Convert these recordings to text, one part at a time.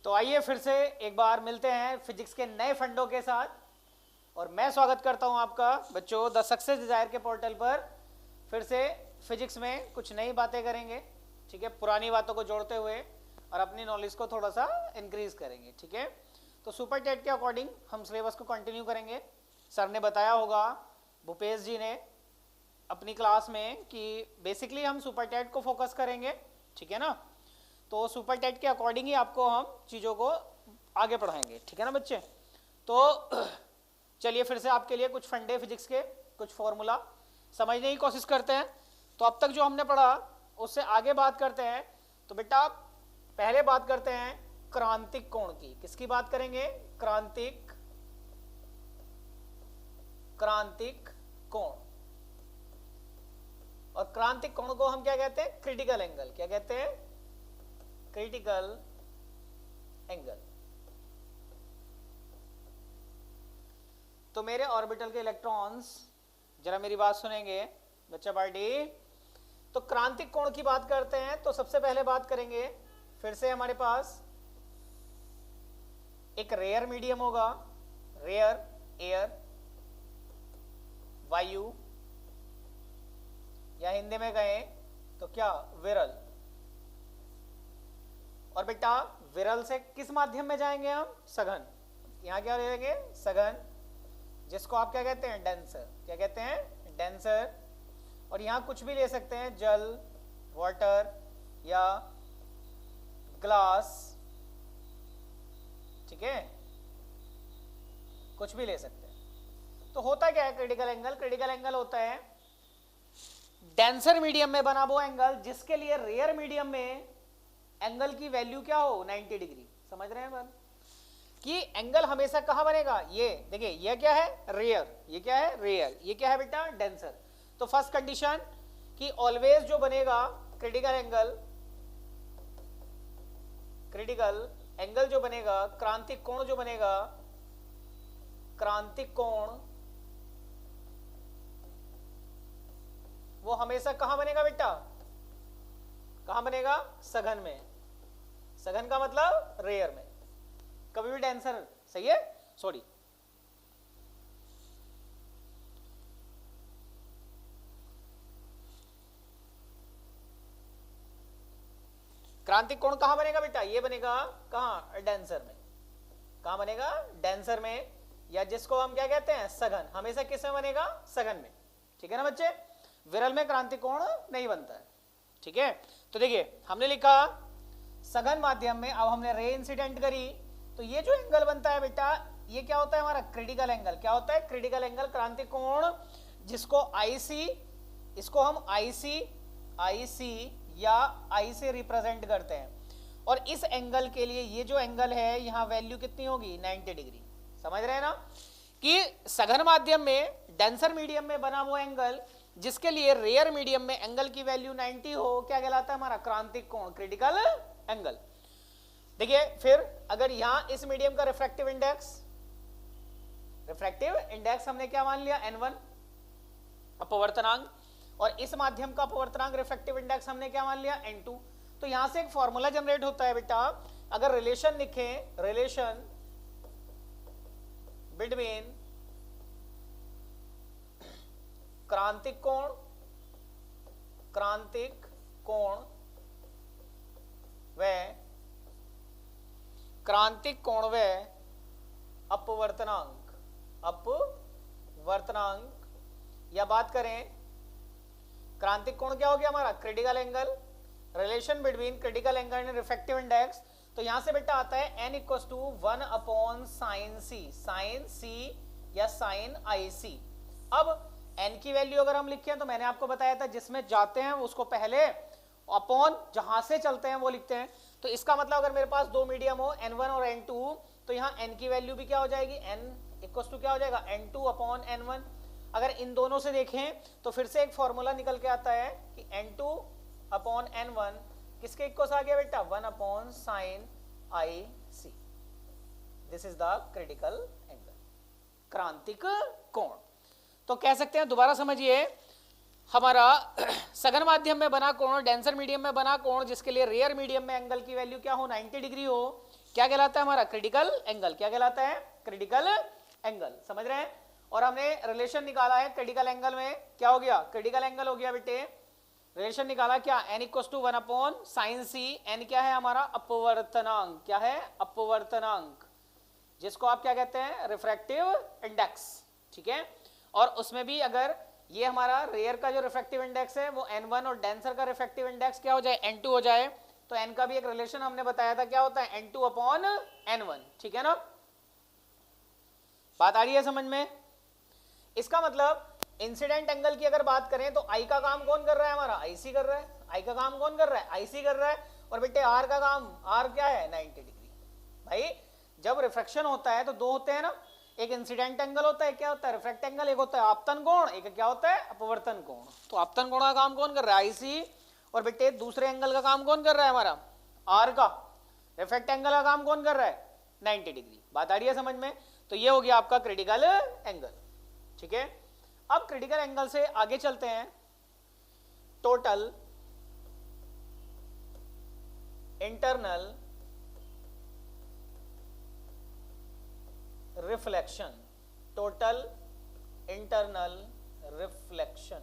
तो आइए फिर से एक बार मिलते हैं फिजिक्स के नए फंडों के साथ, और मैं स्वागत करता हूं आपका बच्चों द सक्सेस डिजायर के पोर्टल पर। फिर से फिजिक्स में कुछ नई बातें करेंगे, ठीक है, पुरानी बातों को जोड़ते हुए और अपनी नॉलेज को थोड़ा सा इंक्रीज करेंगे, ठीक है। तो सुपर टेट के अकॉर्डिंग हम सिलेबस को कंटिन्यू करेंगे। सर ने बताया होगा, भूपेश जी ने अपनी क्लास में, कि बेसिकली हम सुपर टेट को फोकस करेंगे, ठीक है ना। तो सुपर टेट के अकॉर्डिंग ही आपको हम चीज़ों को आगे पढ़ाएंगे, ठीक है ना बच्चे। तो चलिए फिर से आपके लिए कुछ फंडे फिजिक्स के, कुछ फॉर्मूला समझने की कोशिश करते हैं। तो अब तक जो हमने पढ़ा उससे आगे बात करते हैं। तो बेटा पहले बात करते हैं क्रांतिक कोण की। किसकी बात करेंगे? क्रांतिक कोण। और क्रांतिक कोण को हम क्या कहते हैं? Critical angle. क्या कहते हैं? Critical angle. तो मेरे ऑर्बिटल के इलेक्ट्रॉन्स जरा मेरी बात सुनेंगे बच्चा पार्टी। तो क्रांतिक कोण की बात करते हैं तो सबसे पहले बात करेंगे, फिर से हमारे पास एक रेयर मीडियम होगा, रेयर एयर, वायु, या हिंदी में कहें तो क्या, विरल। और बेटा विरल से किस माध्यम में जाएंगे हम? सघन। यहां क्या ले लेंगे? सघन, जिसको आप क्या कहते हैं? डेंसर। क्या कहते हैं? डेंसर। और यहां कुछ भी ले सकते हैं, जल, वाटर या ग्लास, ठीक है, कुछ भी ले सकते हैं। तो होता क्या है क्रिटिकल एंगल? क्रिटिकल एंगल होता है डेंसर मीडियम में बना वो एंगल जिसके लिए रेयर मीडियम में एंगल की वैल्यू क्या हो? 90 डिग्री। समझ रहे हैं बात? कि एंगल हमेशा कहां बनेगा? ये देखिए, ये क्या है? रेयर। ये क्या है? रेयर। ये क्या है बेटा? डेंसर। तो फर्स्ट कंडीशन कि ऑलवेज जो बनेगा क्रिटिकल एंगल जो बनेगा, क्रांतिक कोण जो बनेगा, क्रांतिक कोण वो हमेशा कहां बनेगा बेटा? कहां बनेगा? सघन में। सघन का मतलब रेयर में, कभी भी डेंसर। सही है, सॉरी। क्रांतिक कोण कहां बनेगा बेटा? ये बनेगा कहां? डेंसर में। कहां बनेगा? डेंसर में, या जिसको हम क्या कहते हैं? सघन। हमेशा किस में बनेगा? सघन में, ठीक है ना बच्चे। विरल में क्रांतिक कोण नहीं बनता है, ठीक है। तो देखिए हमने लिखा सघन माध्यम में, अब हमने रे इंसिडेंट करी, तो ये जो एंगल बनता है बेटा, ये क्या होता है? हमारा क्रिटिकल एंगल। क्या होता है? क्रिटिकल एंगल, क्रांतिक कोण, जिसको आईसी, इसको हम आईसी या आई से रिप्रेजेंट करते हैं। और इस एंगल के लिए ये जो एंगल है, यहां वैल्यू कितनी होगी? 90 डिग्री। समझ रहे हैं ना कि सघन माध्यम में, डेंसर मीडियम में बना वो एंगल जिसके लिए रेयर मीडियम में एंगल की वैल्यू 90 हो, क्या कहलाता है? हमारा क्रांतिक कोण, क्रिटिकल एंगल। देखिए फिर अगर यहां इस मीडियम का रिफ्रैक्टिव इंडेक्स हमने क्या मान लिया? N1 अपवर्तनांक, और इस माध्यम का अपवर्तनांक रिफ्रैक्टिव इंडेक्स हमने क्या मान लिया? N2। तो यहां से एक फॉर्मूला जनरेट होता है बेटा। अगर रिलेशन लिखें, रिलेशन बिटवीन क्रांतिक कोण व अपवर्तनांक, या बात करें क्रांतिक कोण क्या हो गया हमारा? Critical angle. Relation between critical angle and refractive index, तो यहां से बेटा आता है n = 1/sin c, sin c या sin ic। अब n की वैल्यू अगर हम लिखें तो मैंने आपको बताया था जिसमें जाते हैं उसको पहले अपॉन जहां से चलते हैं वो लिखते हैं। तो इसका मतलब अगर मेरे पास दो मीडियम हो N1 और N2, तो यहाँ n की वैल्यू भी क्या हो जाएगी? n = क्या हो जाएगा? N2/N1। अगर इन दोनों से देखें तो फिर से एक फॉर्मूला निकल के आता है कि N2/N1 किसके इक्वल आ गया बेटा? 1/sin ic। This is the critical angle, क्रांतिक कोण। तो कह सकते हैं, दोबारा समझिए, हमारा सघन माध्यम में बना कोण, डेंसर मीडियम में बना कोण जिसके लिए रेयर मीडियम में एंगल की वैल्यू क्या हो, 90 डिग्री हो, क्या कहलाता है हमारा क्रिटिकल एंगल। क्या कहलाता है, क्रिटिकल एंगल। समझ रहे हैं। और हमने रिलेशन निकाला है क्रिटिकल एंगल में, क्या हो गया, क्रिटिकल एंगल हो गया बेटे, रिलेशन निकाला क्या, n equals to 1/sin c। n क्या है हमारा, अपवर्तनांक। क्या है, अपवर्तनांक, जिसको आप क्या कहते हैं, रिफ्रैक्टिव इंडेक्स। ठीक है। और उसमें भी अगर ये हमारा रेयर का जो रिफ्रैक्टिव इंडेक्स है वो n1 और डेंसर का रिफ्रैक्टिव इंडेक्स क्या हो जाए, n2 हो जाए, तो n का भी एक रिलेशन हमने बताया था, क्या होता है, n2/n1। ठीक है ना, बात आ रही है समझ में। इसका मतलब इंसिडेंट एंगल की अगर बात करें तो आई का काम कौन कर रहा है, हमारा आईसी कर रहा है। आई का काम कौन कर रहा है, आईसी कर रहा है। और बेटे आर का काम, आर क्या है, 90 डिग्री। भाई जब रिफ्रैक्शन होता है तो दो होते हैं ना, एक इंसिडेंट एंगल होता है, क्या होता है, रिफ्रैक्ट एंगल, एक होता है आपतन कोण, एक क्या होता है, अपवर्तन कोण। तो आपतन कोण का काम कौन कर रहा है, आईसी। और बेटे दूसरे एंगल का काम कौन कर रहा है, हमारा आर का। रिफ्रैक्ट एंगल का काम कौन कर रहा है, 90 डिग्री। बात आ रही है समझ में। तो ये हो गया आपका क्रिटिकल एंगल। ठीक है। अब क्रिटिकल एंगल से आगे चलते हैं, total internal reflection. Total internal reflection,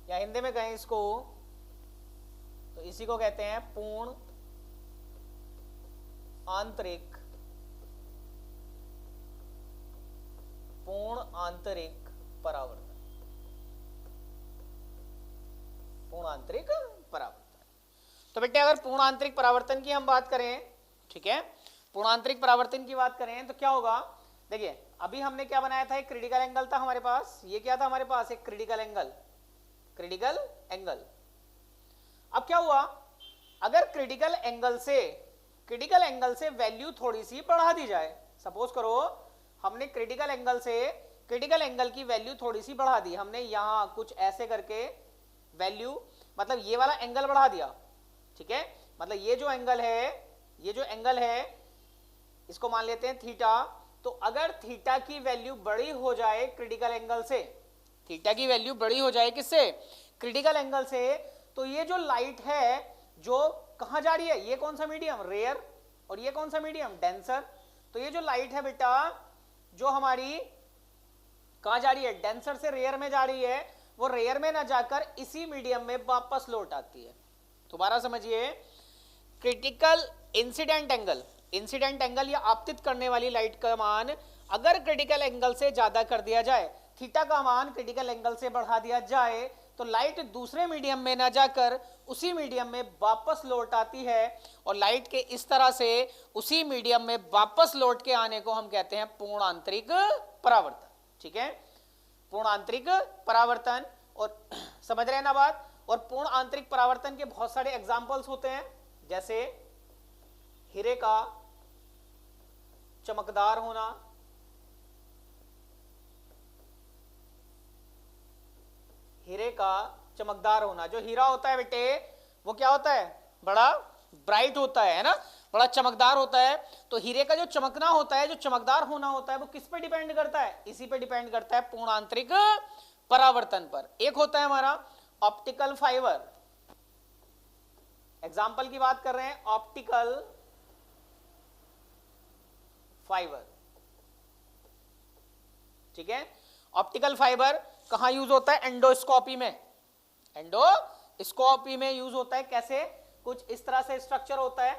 या हिंदी में कहें इसको तो इसी को कहते हैं पूर्ण आंतरिक परावर्तन। पूर्ण आंतरिक परावर्तन। तो बेटे अगर पूर्ण आंतरिक परावर्तन की हम बात करें, ठीक है, पूर्ण आंतरिक परावर्तन की बात करें तो क्या होगा, देखिए अभी हमने क्या बनाया था, एक क्रिटिकल एंगल था हमारे पास, ये क्या था हमारे पास, एक क्रिटिकल एंगल। क्रिटिकल एंगल, अब क्या हुआ, अगर क्रिटिकल एंगल से वैल्यू थोड़ी सी बढ़ा दी जाए, सपोज करो हमने क्रिटिकल एंगल की वैल्यू थोड़ी सी बढ़ा दी, हमने यहां कुछ ऐसे करके वैल्यू, मतलब ये वाला एंगल बढ़ा दिया। ठीक है, मतलब ये जो एंगल है इसको मान लेते हैं थीटा। तो अगर थीटा की वैल्यू बड़ी हो जाए क्रिटिकल एंगल से, थीटा की वैल्यू बड़ी हो जाए किससे, क्रिटिकल एंगल से, तो ये जो लाइट है जो कहां जा रही है, ये कौन सा मीडियम, रेयर, और ये कौन सा मीडियम, डेंसर। तो ये जो लाइट है बेटा जो हमारी कहां जा रही है, डेंसर से रेयर में जा रही है, वो रेयर में ना जाकर इसी मीडियम में वापस लौट आती है। दोबारा समझिए, क्रिटिकल इंसिडेंट एंगल या आपतित करने वाली लाइट का मान अगर क्रिटिकल एंगल से ज्यादा कर दिया जाए, थीटा का मान क्रिटिकल एंगल से बढ़ा दिया जाए, तो लाइट दूसरे मीडियम में ना जाकर उसी मीडियम में वापस लौट आती है। और लाइट के इस तरह से उसी मीडियम में वापस लौट के आने को हम कहते हैं पूर्ण आंतरिक परावर्तन। ठीक है, पूर्ण आंतरिक परावर्तन। और समझ रहे हैं ना बात। और पूर्ण आंतरिक परावर्तन के बहुत सारे एग्जाम्पल्स होते हैं, जैसे हीरे का चमकदार होना, हीरे का चमकदार होना। जो हीरा होता है बेटे वो क्या होता है, बड़ा ब्राइट होता है ना, बड़ा चमकदार होता है। तो हीरे का जो चमकना होता है, जो चमकदार होना होता है, वो किस पे डिपेंड करता है, इसी पे डिपेंड करता है, पूर्ण आंतरिक परावर्तन पर। एक होता है हमारा ऑप्टिकल फाइबर, एग्जाम्पल की बात कर रहे हैं, ऑप्टिकल फाइबर। ठीक है, ऑप्टिकल फाइबर कहां यूज होता है, एंडोस्कोपी में। एंडोस्कोपी में यूज होता है। कैसे, कुछ इस तरह से स्ट्रक्चर होता है,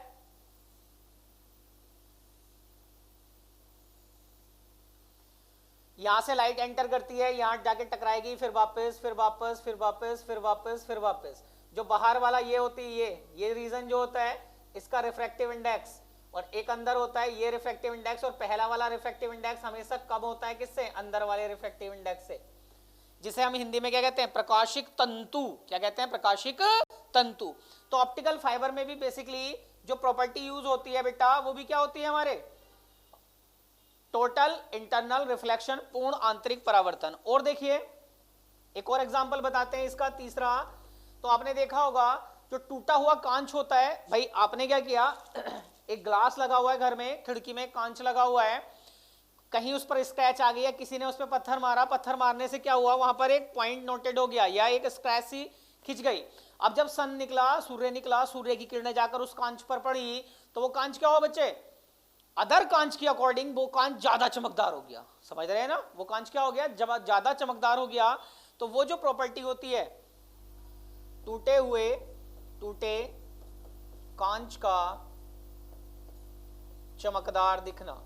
यहां से लाइट एंटर करती है, यहां जाके टकराएगी, फिर वापस फिर वापस फिर वापस फिर वापस फिर वापस। जो बाहर वाला ये होती है, ये रीजन जो होता है इसका रिफ्रैक्टिव इंडेक्स, और एक अंदर होता है ये रिफ्रैक्टिव इंडेक्स। और पहला वाला रिफ्रैक्टिव इंडेक्स हमेशा कब होता है, किससे, अंदर वाले रिफ्रैक्टिव इंडेक्स से, जिसे हम हिंदी में क्या कहते हैं, प्रकाशिक तंतु। क्या कहते हैं, प्रकाशिक तंतु। तो ऑप्टिकल फाइबर में भी बेसिकली जो प्रॉपर्टी यूज होती है बेटा, वो भी क्या होती है हमारे, टोटल इंटरनल रिफ्लेक्शन, पूर्ण आंतरिक परावर्तन। और देखिए एक और एग्जांपल बताते हैं इसका, तीसरा। तो आपने देखा होगा जो टूटा हुआ कांच होता है, भाई आपने क्या किया, एक ग्लास लगा हुआ है घर में, खिड़की में कांच लगा हुआ है, कहीं उस पर स्क्रैच आ गया, किसी ने उस पर पत्थर मारा, पत्थर मारने से क्या हुआ, वहां पर एक पॉइंट नोटेड हो गया या एक स्क्रैच सी खिंच गई। अब जब सन निकला, सूर्य की किरणें जाकर उस कांच पर पड़ी, तो वो कांच क्या हुआ बच्चे, अदर कांच के अकॉर्डिंग वो कांच ज्यादा चमकदार हो गया। समझ रहे हैं ना, वो कांच क्या हो गया, जब ज्यादा चमकदार हो गया, तो वो जो प्रॉपर्टी होती है टूटे कांच का चमकदार दिखना,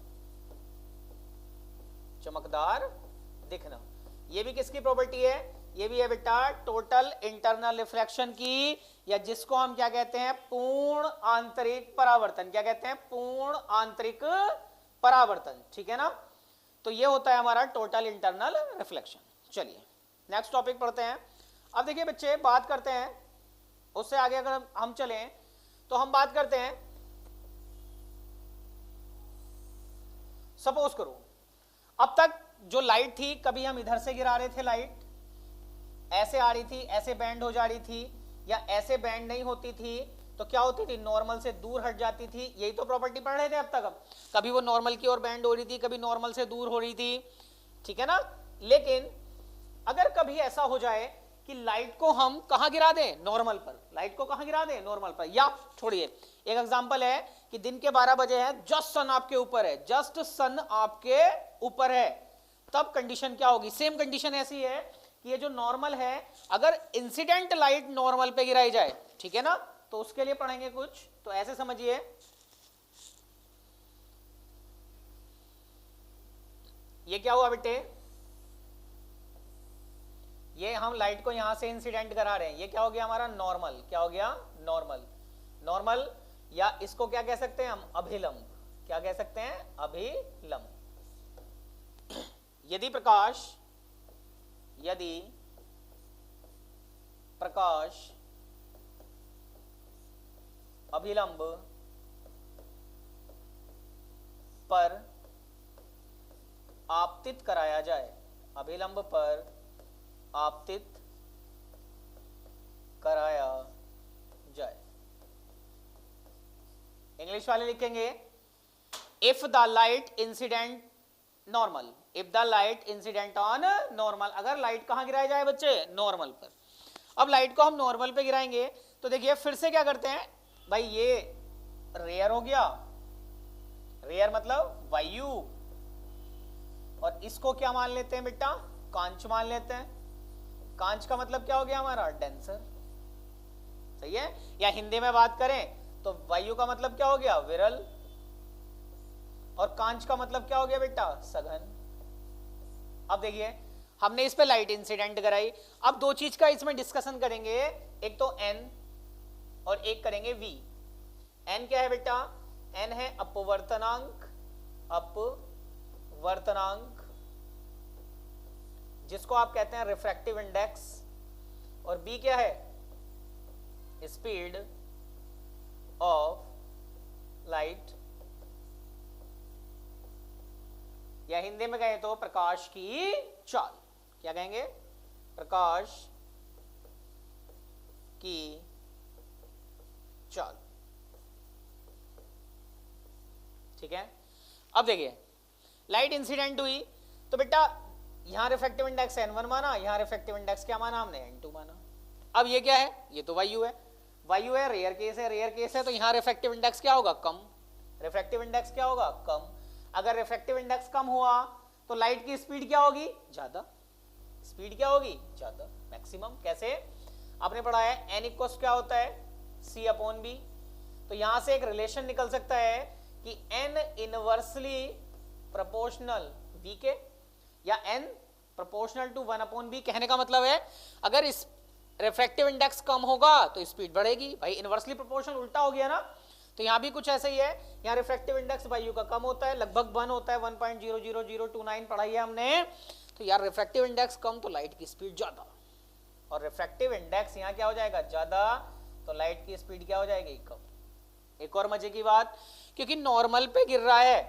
ये भी किसकी प्रॉपर्टी है, ये भी है बेटा टोटल इंटरनल रिफ्लेक्शन की, या जिसको हम क्या कहते हैं, पूर्ण आंतरिक परावर्तन। क्या कहते हैं, पूर्ण आंतरिक परावर्तन, ठीक है ना। तो ये होता है हमारा टोटल इंटरनल रिफ्लेक्शन। चलिए नेक्स्ट टॉपिक पढ़ते हैं। अब देखिए बच्चे, बात करते हैं, उससे आगे अगर हम चलें तो हम बात करते हैं, सपोज करो अब तक जो लाइट थी, कभी हम इधर से गिरा रहे थे, लाइट ऐसे आ रही थी, ऐसे बैंड हो जा रही थी, या ऐसे बैंड नहीं होती थी, तो क्या होती थी, नॉर्मल से दूर हट जाती थी। यही तो प्रॉपर्टी पढ़ रहे थे अब तक। अब कभी वो नॉर्मल की ओर बैंड हो रही थी, कभी नॉर्मल से दूर हो रही थी, ठीक है ना। लेकिन अगर कभी ऐसा हो जाए कि लाइट को हम कहां गिरा दें, नॉर्मल पर, लाइट को कहां गिरा दें, नॉर्मल पर, या छोड़िए, एक एग्जांपल है कि दिन के 12 बजे है, जस्ट सन आपके ऊपर है, जस्ट सन आपके ऊपर है, तब कंडीशन क्या होगी, सेम कंडीशन ऐसी है कि ये जो नॉर्मल है, अगर इंसिडेंट लाइट नॉर्मल पे गिराई जाए, ठीक है ना, तो उसके लिए पढ़ेंगे कुछ, तो ऐसे समझिए, ये क्या हुआ बेटे, ये हम लाइट को यहां से इंसिडेंट करा रहे हैं, ये क्या हो गया हमारा नॉर्मल, क्या हो गया नॉर्मल, या इसको क्या कह सकते हैं हम, अभिलंब। क्या कह सकते हैं, अभिलंब। यदि प्रकाश अभिलंब पर आपतित कराया जाए, अभिलंब पर आपतित कराया जाए, इंग्लिश वाले लिखेंगे if the light incident normal, if the light incident on normal, अगर लाइट कहां गिराया जाए बच्चे, नॉर्मल पर। अब लाइट को हम नॉर्मल पे गिराएंगे, तो देखिए फिर से क्या करते हैं भाई, ये रेयर हो गया, रेयर मतलब वायु, और इसको क्या मान लेते हैं बेटा, कांच मान लेते हैं। कांच का मतलब क्या हो गया हमारा, डेंसर, सही है। या हिंदी में बात करें तो वायु का मतलब क्या हो गया, विरल, और कांच का मतलब क्या हो गया बेटा, सघन। अब देखिए हमने इस पे लाइट इंसिडेंट कराई, अब दो चीज का इसमें डिस्कशन करेंगे, एक तो एन और एक करेंगे वी। एन क्या है बेटा, एन है अपवर्तनांक, जिसको आप कहते हैं रिफ्रैक्टिव इंडेक्स, और बी क्या है, स्पीड ऑफ लाइट, या हिंदी में कहें तो प्रकाश की चाल। क्या कहेंगे, प्रकाश की चाल, ठीक है। अब देखिए लाइट इंसिडेंट हुई, तो बेटा यहां रिफ्रैक्टिव इंडेक्स n1 माना, यहां रिफ्रैक्टिव इंडेक्स क्या माना हमने, n2 माना। अब ये क्या है, ये तो वायु है, रेयर केस है, तो यहां रिफ्रैक्टिव इंडेक्स क्या होगा, कम, रिफ्रैक्टिव इंडेक्स क्या होगा, कम। अगर रिफ्रैक्टिव इंडेक्स कम हुआ तो लाइट की स्पीड क्या होगी, ज्यादा, स्पीड क्या होगी, ज्यादा, मैक्सिमम। कैसे, आपने पढ़ा है n इक्वल्स क्या होता है, c/b, तो यहां से एक रिलेशन निकल सकता है कि n इनवर्सली प्रोपोर्शनल v के, या n प्रोपोर्शनल टू 1/b। कहने का मतलब है अगर इस रिफ्रैक्टिव इंडेक्स कम होगा तो स्पीड बढ़ेगी, भाई इनवर्सली प्रोपोर्शनल उल्टा हो गया ना। तो यहां भी कुछ ऐसा ही है, यहाँ रिफ्रैक्टिव इंडेक्स वायु का कम होता है, लगभग 1 होता है, 1.00029 पढ़ाई है हमने। तो यार रिफ्रैक्टिव इंडेक्स कम तो लाइट की स्पीड ज्यादा, और रिफ्रैक्टिव इंडेक्स यहाँ क्या हो जाएगा, ज्यादा, तो लाइट की स्पीड क्या हो जाएगी, कम। एक और मजे की बात, क्योंकि नॉर्मल पे गिर रहा है,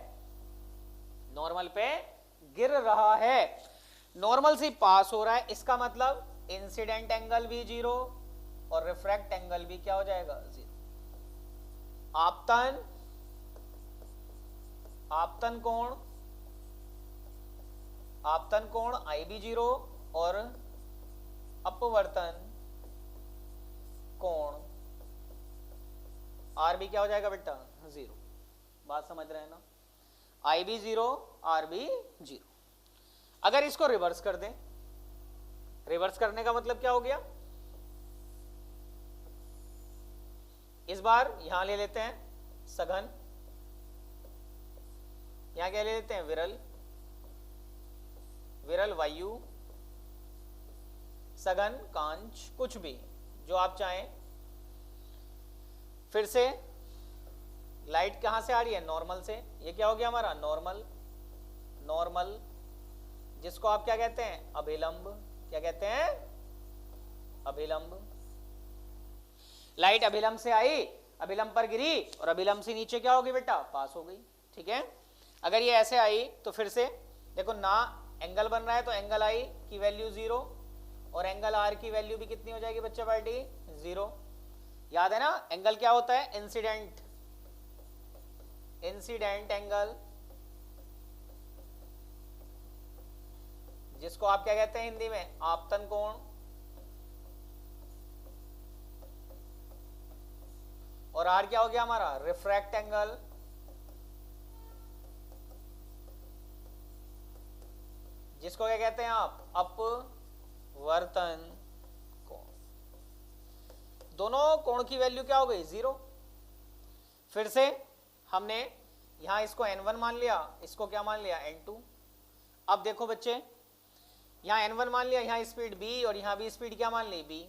नॉर्मल पे गिर रहा है, नॉर्मल से पास हो रहा है, इसका मतलब इंसिडेंट एंगल भी 0 और रिफ्रैक्ट एंगल भी क्या हो जाएगा, 0। आपतन कोण आपतन कोण IB 0 और अपवर्तन कोण RB क्या हो जाएगा बेटा 0। बात समझ रहे हैं ना, IB 0 RB 0। अगर इसको रिवर्स कर दें, रिवर्स करने का मतलब क्या हो गया, इस बार यहां ले लेते हैं सघन, यहां क्या ले लेते हैं विरल, विरल वायु, सघन कांच, कुछ भी जो आप चाहें। फिर से लाइट कहां से आ रही है, नॉर्मल से। ये क्या हो गया हमारा नॉर्मल, नॉर्मल जिसको आप क्या कहते हैं अभिलंब, क्या कहते हैं अभिलंब। लाइट अभिलंब से आई, अभिलंब पर गिरी और अभिलंब से नीचे क्या होगी बेटा पास हो गई, ठीक है। अगर ये ऐसे आई तो फिर से देखो ना, एंगल बन रहा है तो एंगल आई की वैल्यू 0 और एंगल आर की वैल्यू भी कितनी हो जाएगी बच्चा पार्टी 0। याद है ना, एंगल क्या होता है इंसिडेंट, इंसिडेंट एंगल, जिसको आप क्या कहते हैं हिंदी में आपतन कोण। और आर क्या हो गया हमारा रिफ्रैक्ट एंगल, जिसको क्या कहते हैं आप अपवर्तन कोण। दोनों कोण की वैल्यू क्या हो गई 0। फिर से हमने यहां इसको n1 मान लिया, इसको क्या मान लिया n2। अब देखो बच्चे, यहां n1 मान लिया, यहां स्पीड b और यहां भी स्पीड क्या मान ली b।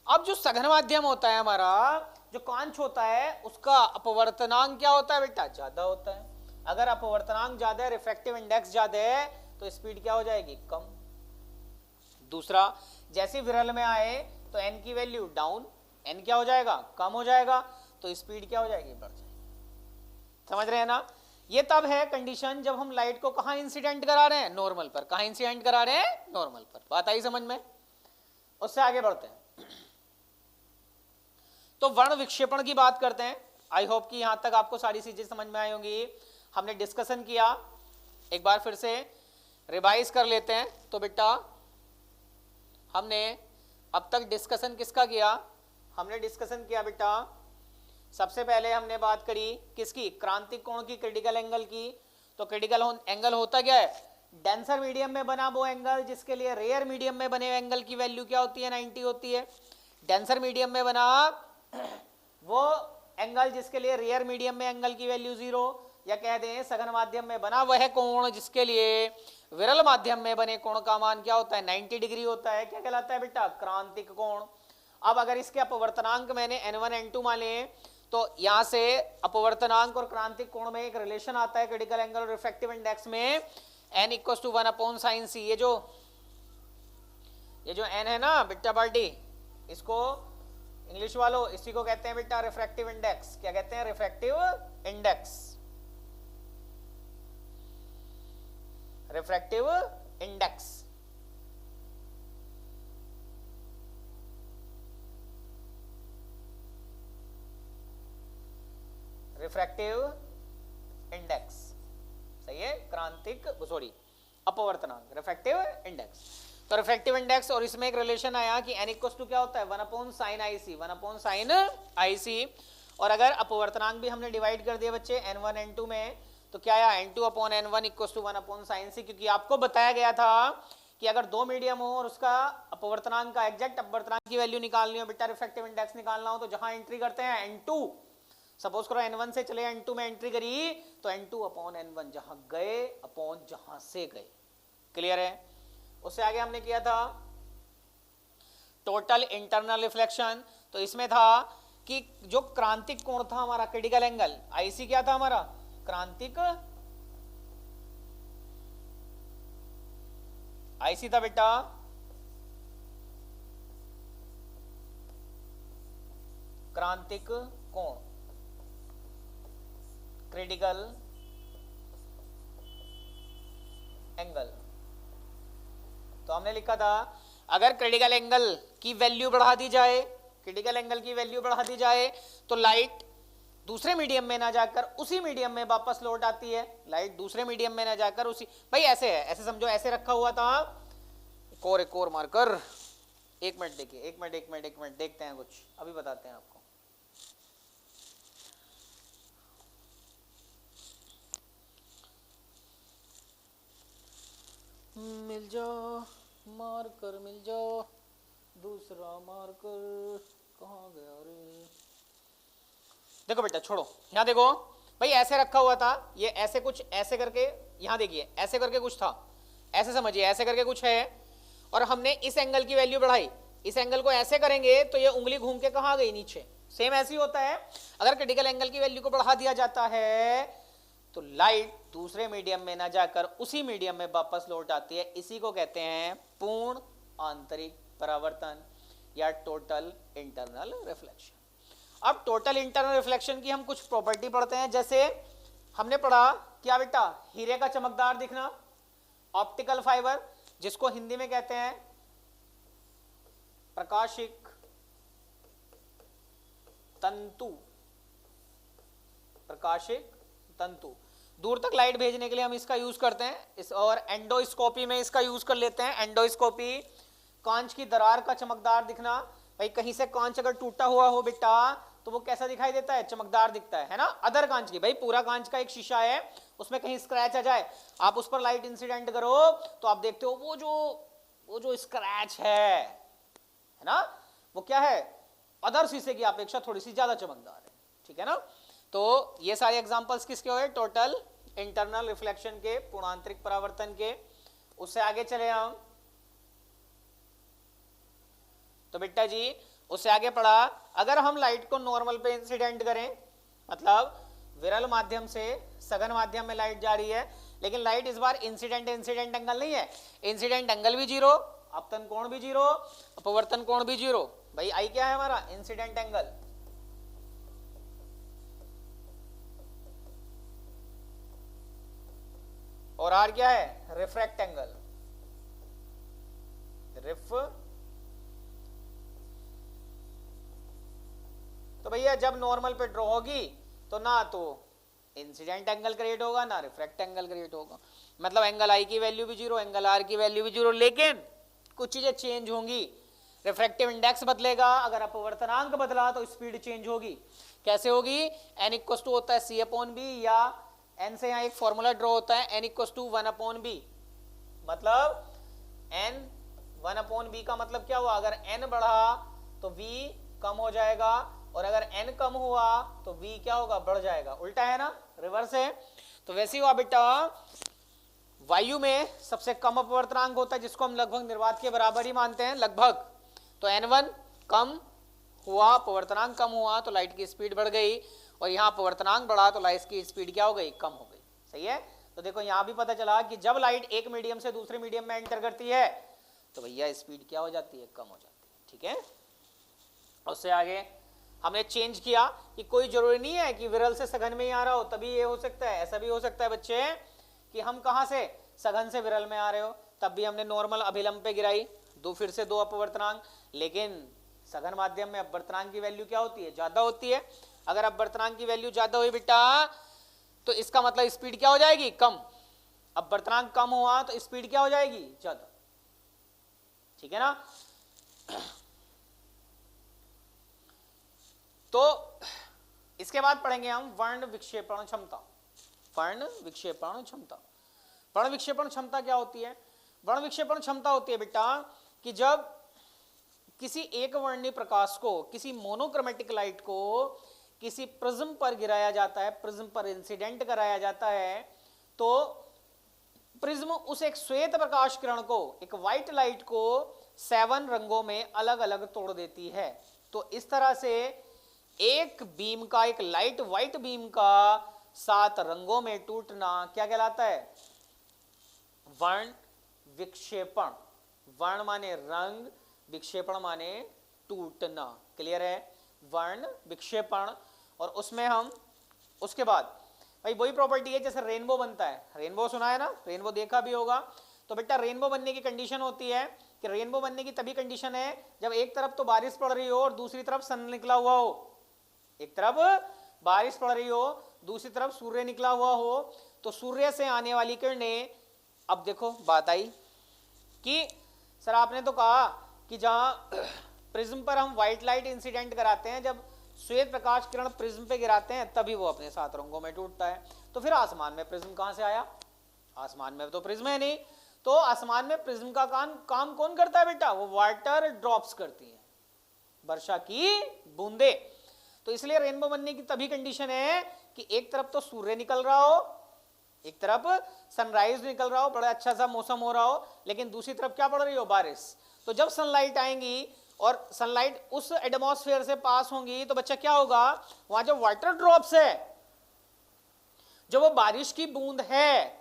अब जो सघन माध्यम होता है हमारा, जो कांच होता है, उसका अपवर्तनांक क्या होता है बेटा ज्यादा होता है। अगर अपवर्तनांक ज्यादा है, रिफ्रैक्टिव इंडेक्स ज्यादा है, तो स्पीड क्या हो जाएगी कम। दूसरा, जैसे विरल में आए तो n की वैल्यू डाउन, n क्या हो जाएगा कम हो जाएगा, तो स्पीड क्या हो जाएगी बढ़ जाएगी। समझ रहे हैं ना, ये तब है कंडीशन जब हम लाइट को कहां इंसिडेंट करा रहे हैं नॉर्मल पर। कहां इंसिडेंट करा रहे हैं नॉर्मल पर। बात आई समझ में। उससे आगे बढ़ते हैं तो वर्ण विक्षेपण की बात करते हैं। आई होप कि यहां तक आपको सारी चीजें समझ में आई होंगी। हमने डिस्कशन किया, एक बार फिर से रिवाइज कर लेते हैं। तो बेटा हमने अब तक डिस्कशन किसका किया, हमने डिस्कशन किया बेटा सबसे पहले हमने बात करी किसकी, क्रांतिक कोण की, क्रिटिकल एंगल की। तो क्रिटिकल एंगल होता क्या है, डेंसर मीडियम में बना वो एंगल जिसके लिए रेयर मीडियम में बने एंगल की वैल्यू क्या होती है 90 होती है। डेंसर मीडियम में बना वो एंगल जिसके लिए रेयर मीडियम में एंगल की वैल्यू 0, या कह दें सघन माध्यम में बना वह कोण जिसके लिए विरल माध्यम में बने कोण का मान क्या होता है 90 डिग्री होता है। क्या कहलाता है बेटा क्रांतिक कोण। अब अगर इसके अपवर्तनांक मैंने n1 n2 माने, तो यहां से अपवर्तनांक और क्रांतिक कोण में एक रिलेशन आता है क्रिटिकल एंगल और रिफ्रैक्टिव इंडेक्स में, n = 1/sin c। ये जो n है ना बेटा पार्टी, इसको इंग्लिश वालों इसी को कहते हैं बेटा रिफ्रैक्टिव इंडेक्स। क्या कहते हैं refractive index, refractive index. Refractive index सही है, क्रांतिक सॉरी अपवर्तनांक रिफ्रैक्टिव इंडेक्स। तो रिफ्रैक्टिव इंडेक्स और इसमें एक रिलेशन आया कि n = क्या होता है 1/sin IC, 1/sin IC। और अगर अपवर्तनांक भी हमने डिवाइड कर दिया बच्चे n1 n2 में, तो क्या आया n2/n1 = 1/sin c। क्योंकि आपको बताया गया था कि अगर दो मीडियम हो और उसका अपवर्तनांक का एग्जैक्ट अपवर्तनांक की वैल्यू निकालनी हो बेटा, रिफ्रैक्टिव इंडेक्स निकालना हो, तो जहां एंट्री करते हैं n2, सपोज करो n1 से चले n2 में एंट्री करी, तो n2/n1 जहां गए अपॉन जहां से गए। क्लियर है। उससे आगे हमने किया था टोटल इंटरनल रिफ्लेक्शन। तो इसमें था कि जो क्रांतिक कोण था हमारा क्रिटिकल एंगल IC क्या था हमारा क्रांतिक IC था बेटा क्रांतिक कोण, क्रिटिकल एंगल। तो हमने लिखा था अगर क्रिटिकल एंगल की वैल्यू बढ़ा दी जाए, क्रिटिकल एंगल की वैल्यू बढ़ा दी जाए, तो लाइट दूसरे मीडियम में ना जाकर उसी मीडियम में वापस लौट आती है। लाइट दूसरे मीडियम में ना जाकर उसी, भाई ऐसे है, ऐसे समझो, ऐसे रखा हुआ था, एक और मार्कर, एक मिनट देखिए, एक मिनट देखते हैं कुछ, अभी बताते हैं आपको। मिल जाओ मार्कर, मिल जाओ दूसरा मार्कर, कहाँ गया रे? देखो बेटा छोड़ो, यहाँ देखो भाई, ऐसे रखा हुआ था, ये ऐसे कुछ ऐसे करके, यहाँ देखिए ऐसे करके कुछ था, ऐसे समझिए, ऐसे करके कुछ है, और हमने इस एंगल की वैल्यू बढ़ाई, इस एंगल को ऐसे करेंगे तो ये उंगली घूम के कहाँ गई? नीचे। सेम ऐसे ही होता है, अगर क्रिटिकल एंगल की वैल्यू को बढ़ा दिया जाता है तो लाइट दूसरे मीडियम में ना जाकर उसी मीडियम में वापस लौट आती है। इसी को कहते हैं पूर्ण आंतरिक परावर्तन या टोटल इंटरनल रिफ्लेक्शन। अब टोटल इंटरनल रिफ्लेक्शन की हम कुछ प्रॉपर्टी पढ़ते हैं। जैसे हमने पढ़ा क्या बेटा? हीरे का चमकदार दिखना, ऑप्टिकल फाइबर, जिसको हिंदी में कहते हैं प्रकाशिक तंतु, प्रकाशिक तंतु। दूर तक लाइट भेजने के लिए हम इसका यूज करते हैं, और एंडोस्कोपी में इसका यूज कर लेते हैं। एंडोस्कोपी, कांच की दरार का चमकदार दिखना, भाई कहीं से कांच अगर टूटा हुआ हो बेटा तो वो कैसा दिखाई देता है? चमकदार दिखता है ना। अदर कांच की, भाई पूरा कांच का एक शीशा है, उसमें कहीं स्क्रैच आ जाए, आप उस पर लाइट इंसिडेंट करो तो आप देखते हो वो जो स्क्रैच है ना, वो क्या है? अदर शीशे की अपेक्षा थोड़ी सी ज्यादा चमकदार है, ठीक है ना। तो ये सारे एग्जांपल्स किसके हुए? टोटल इंटरनल रिफ्लेक्शन के, पूर्णांतरिक परावर्तन के। उससे आगे चले हम तो बेटा जी उससे आगे पढ़ा, अगर हम लाइट को नॉर्मल पे इंसिडेंट करें, मतलब विरल माध्यम से सघन माध्यम में लाइट जा रही है, लेकिन लाइट इस बार इंसिडेंट एंगल नहीं है, इंसिडेंट एंगल भी जीरो, अपतन कोण भी जीरो, अपवर्तन कोण भी जीरो। भाई आई क्या है हमारा? Incident angle. और आर क्या है? Refract angle. तो भैया जब नॉर्मल पे ड्रॉ होगी तो ना तो इंसिडेंट एंगल क्रिएट होगा ना रिफ्रैक्ट एंगल क्रिएट होगा, मतलब एंगल आई की वैल्यू भी जीरो, एंगल आर की वैल्यू भी जीरो। लेकिन कुछ चीजें चेंज होंगी, रिफ्रैक्टिव इंडेक्स बदलेगा, अगर अपवर्तनांक बदला तो स्पीड चेंज होगी। कैसे होगी? एन इक्वल टू होता है सी अपॉन बी, या एन से यहाँ एक फॉर्मूला ड्रॉ होता है, N equal to 1 upon B, मतलब एन 1 अपॉन बी का मतलब क्या हुआ? अगर एन बढ़ा तो वी कम हो जाएगा, और अगर n कम हुआ तो v क्या होगा? बढ़ जाएगा। उल्टा है ना, रिवर्स है। तो वैसे ही हुआ बेटा, वायु में सबसे कम अपवर्तनांक होता है, जिसको हम लगभग निर्वात के बराबर ही मानते हैं, लगभग। तो n1 कम हुआ, अपवर्तनांक कम हुआ तो लाइट की स्पीड बढ़ गई, और यहाँ अपवर्तनांक बढ़ा तो लाइट की स्पीड क्या हो गई? कम हो गई। सही है। तो देखो यहाँ भी पता चला कि जब लाइट एक मीडियम से दूसरे मीडियम में एंटर करती है तो भैया स्पीड क्या हो जाती है? कम हो जाती है, ठीक है। उससे आगे हमने चेंज किया कि कोई जरूरी नहीं है कि विरल से सघन में ही आ रहा हो तभी ये हो सकता है, ऐसा भी हो सकता है बच्चे कि हम कहां से सघन से विरल में आ रहे हो, तब भी हमने नॉर्मल अभिलंब पे गिराई, फिर से दो अपवर्तनांक, लेकिन सघन माध्यम में अपवर्तनांक की वैल्यू क्या होती है? ज्यादा होती है। अगर अपवर्तनांक की वैल्यू ज्यादा हुई बेटा तो इसका मतलब स्पीड क्या हो जाएगी? कम। अपवर्तनांक कम हुआ तो स्पीड क्या हो जाएगी? ज्यादा, ठीक है ना। तो इसके बाद पढ़ेंगे हम वर्ण विक्षेपण क्षमता। वर्ण विक्षेपण क्षमता, वर्ण विक्षेपण क्षमता क्या होती है? वर्ण विक्षेपण क्षमता होती है बेटा कि जब किसी एक वर्णीय प्रकाश को, किसी मोनोक्रोमेटिक लाइट को किसी प्रिज्म पर गिराया जाता है, प्रिज्म पर इंसिडेंट कराया जाता है, तो प्रिज्म उस एक श्वेत प्रकाश किरण को, एक व्हाइट लाइट को 7 रंगों में अलग अलग तोड़ देती है। तो इस तरह से एक बीम का, एक लाइट व्हाइट बीम का 7 रंगों में टूटना क्या कहलाता है? वर्ण विक्षेपण। वर्ण माने रंग, विक्षेपण माने टूटना। क्लियर है? वर्ण विक्षेपण। और उसमें हम उसके बाद भाई वही प्रॉपर्टी है जैसे रेनबो बनता है, रेनबो सुना है ना, रेनबो देखा भी होगा। तो बेटा रेनबो बनने की कंडीशन होती है कि रेनबो बनने की तभी कंडीशन है जब एक तरफ तो बारिश पड़ रही हो और दूसरी तरफ सन निकला हुआ हो। एक तरफ बारिश पड़ रही हो, दूसरी तरफ सूर्य निकला हुआ हो, तो सूर्य से आने वाली किरणें, अब देखो बात आई कि सर आपने तो कहा कि जहां प्रिज्म पर हम व्हाइट लाइट इंसिडेंट कराते हैं, जब श्वेत प्रकाश किरण प्रिज्म पे गिराते हैं तभी वो अपने 7 रंगों में टूटता है। तो फिर आसमान में प्रिज्म कहां से आया? आसमान में तो प्रिज्म है नहीं, तो आसमान में प्रिज्म का काम कौन करता है बेटा? वो वाटर ड्रॉप्स करती हैं, वर्षा की बूंदे। तो इसलिए रेनबो बनने की तभी कंडीशन है कि एक तरफ तो सूर्य निकल रहा हो, एक तरफ सनराइज निकल रहा हो, बड़ा अच्छा सा मौसम हो रहा हो, लेकिन दूसरी तरफ क्या पड़ रही हो? बारिश। तो जब सनलाइट आएंगी और सनलाइट उस एटमॉस्फेयर से पास होंगी तो बच्चा क्या होगा? वहां जो वाटर ड्रॉप्स है, जो वो बारिश की बूंद है,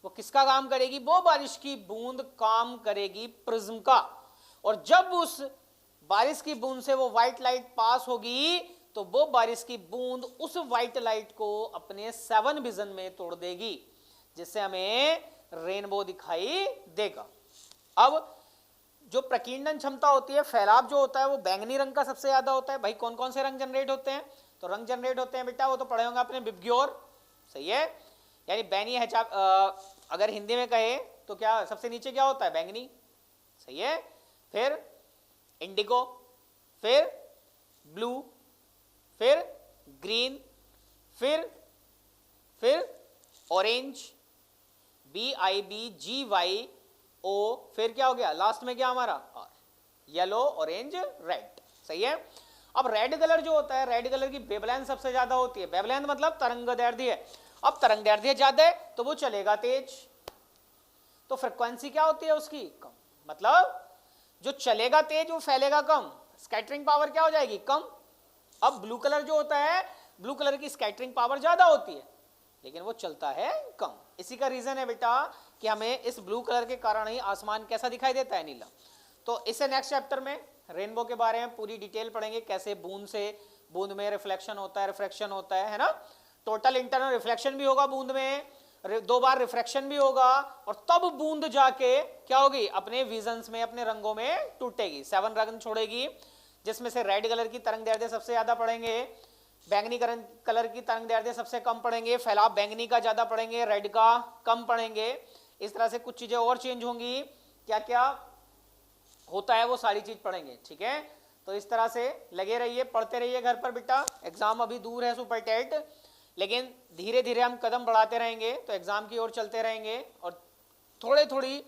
वो किसका काम करेगी? वो बारिश की बूंद काम करेगी प्रिज्म का। और जब उस बारिश की बूंद से वो व्हाइट लाइट पास होगी तो वो बारिश की बूंद उस व्हाइट लाइट को अपने 7 विजन में तोड़ देगी, जिससे हमें रेनबो दिखाई देगा। अब जो प्रकीर्णन क्षमता होती है, फैलाव जो होता है, वो बैंगनी रंग का सबसे ज्यादा होता है। भाई कौन कौन से रंग जनरेट होते हैं? तो रंग जनरेट होते हैं बेटा, वो तो पढ़े होंगे आपने, विबग्योर, सही है, यानी बैनी है। अगर हिंदी में कहे तो क्या सबसे नीचे क्या होता है? बैंगनी, सही है। फिर इंडिगो, फिर ब्लू, फिर ग्रीन, फिर ऑरेंज, BIBGYO, फिर क्या हो गया लास्ट में? क्या हमारा? R, येलो, ऑरेंज, रेड, सही है। अब रेड कलर जो होता है, रेड कलर की वेवलेंथ सबसे ज्यादा होती है। वेवलेंथ मतलब तरंगदैर्ध्य। अब तरंगदैर्ध्य ज्यादा है तो वो चलेगा तेज, तो फ्रीक्वेंसी क्या होती है उसकी? कम। मतलब जो चलेगा तेज वो फैलेगा कम, स्कैटरिंग पावर क्या हो जाएगी? कम। अब ब्लू कलर जो होता है, ब्लू कलर की स्कैटरिंग पावर ज्यादा होती है, लेकिन वो चलता है कम। इसी का रीजन है बेटा कि हमें इस ब्लू कलर के कारण ही आसमान कैसा दिखाई देता है? नीला। तो इससे नेक्स्ट चैप्टर में रेनबो के बारे में पूरी डिटेल पढ़ेंगे, कैसे बूंद से बूंद में रिफ्लेक्शन होता है, रिफ्रैक्शन होता है ना। टोटल इंटरनल रिफ्लेक्शन भी होगा बूंद में, 2 बार रिफ्रैक्शन भी होगा, और तब बूंद जाके क्या होगी? अपने विजन्स में, अपने रंगों में टूटेगी, 7 रंग छोड़ेगी, जिसमें से रेड कलर की तरंगदैर्ध्य सबसे ज्यादा पड़ेंगे, बैंगनी कलर की तरंगदैर्ध्य सबसे कम पड़ेंगे, फैलाव बैंगनी का ज्यादा पड़ेंगे, रेड का कम पड़ेंगे। इस तरह से कुछ चीजें और चेंज होंगी, क्या क्या होता है वो सारी चीज पढ़ेंगे, ठीक है। तो इस तरह से लगे रहिए, पढ़ते रहिए घर पर बेटा। एग्जाम अभी दूर है सुपर टेट, लेकिन धीरे धीरे हम कदम बढ़ाते रहेंगे तो एग्जाम की ओर चलते रहेंगे, और थोड़ी थोड़ी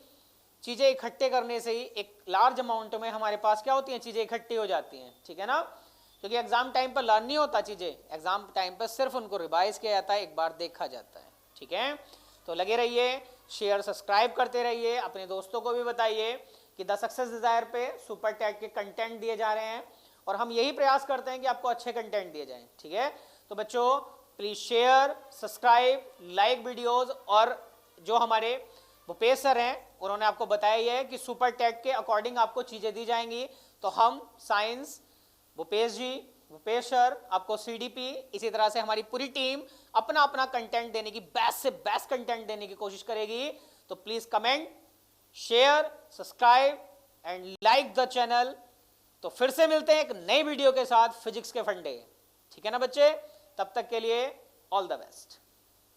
चीजें इकट्ठे करने से ही एक लार्ज अमाउंट में हमारे पास क्या होती हैं? चीजें इकट्ठी हो जाती हैं, ठीक है ना। क्योंकि एग्जाम टाइम पर लर्न नहीं होता चीजें, एग्जाम टाइम पर सिर्फ उनको रिवाइज किया जाता है, एक बार देखा जाता है, ठीक है। तो लगे रहिए, शेयर सब्सक्राइब करते रहिए, अपने दोस्तों को भी बताइए कि द सक्सेस डिजायर पे सुपर टैट के कंटेंट दिए जा रहे हैं, और हम यही प्रयास करते हैं कि आपको अच्छे कंटेंट दिए जाएं, ठीक है। तो बच्चों please share, subscribe, like videos. और जो हमारे भूपेश सर हैं उन्होंने आपको बताया ही है कि सुपर टैट के अकॉर्डिंग आपको चीजें दी जाएंगी। तो हम साइंस, भूपेश जी, भूपेश सर आपको CDP, इसी तरह से हमारी पूरी टीम अपना अपना कंटेंट देने की, बेस्ट से बेस्ट कंटेंट देने की कोशिश करेगी। तो please comment, share, subscribe and like the channel. तो फिर से मिलते हैं एक नई वीडियो के साथ फिजिक्स के फंडे, ठीक है ना बच्चे। तब तक के लिए ऑल द बेस्ट।